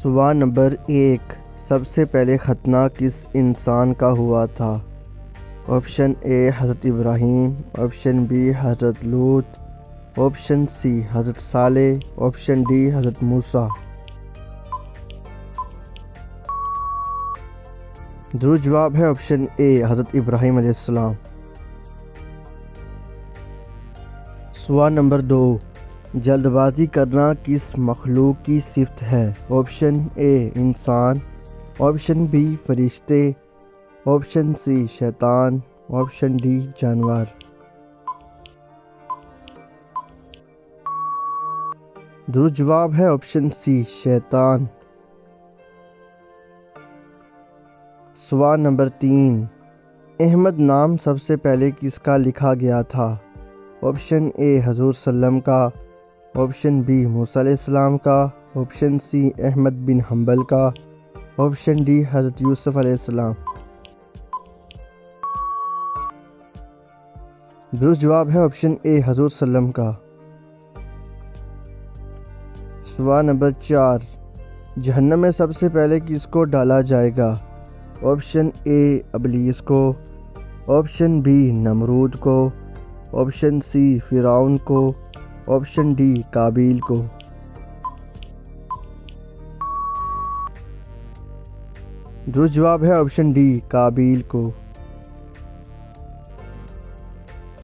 سوال نمبر 1، سب سے پہلے ختنہ کس انسان کا ہوا تھا؟ آپشن اے حضرت ابراہیم، آپشن بی حضرت لوط، آپشن سی حضرت صالح، آپشن ڈی حضرت موسیٰ۔ درست جواب ہے آپشن اے حضرت ابراہیم علیہ السلام۔ سوال نمبر 2، جلد بازی کرنا کس مخلوق کی صفت ہے؟ آپشن اے انسان، آپشن بی فرشتے، آپشن سی شیطان، آپشن ڈی جانور۔ درست جواب ہے آپشن سی شیطان۔ سوال نمبر 3، احمد نام سب سے پہلے کس کا لکھا گیا تھا؟ آپشن اے حضور صلی اللہ علیہ وسلم کا، آپشن بی موسیٰ علیہ السلام کا، آپشن سی احمد بن حنبل کا، آپشن ڈی حضرت یوسف علیہ السلام۔ درست جواب ہے آپشن اے حضور صلی اللہ علیہ وسلم کا۔ سوال نمبر 4، جہنم میں سب سے پہلے کس کو ڈالا جائے گا؟ آپشن اے ابلیس کو، آپشن بی نمرود کو، آپشن سی فرعون کو، آپشن ڈی قابیل کو۔ درست جواب ہے آپشن ڈی قابیل کو۔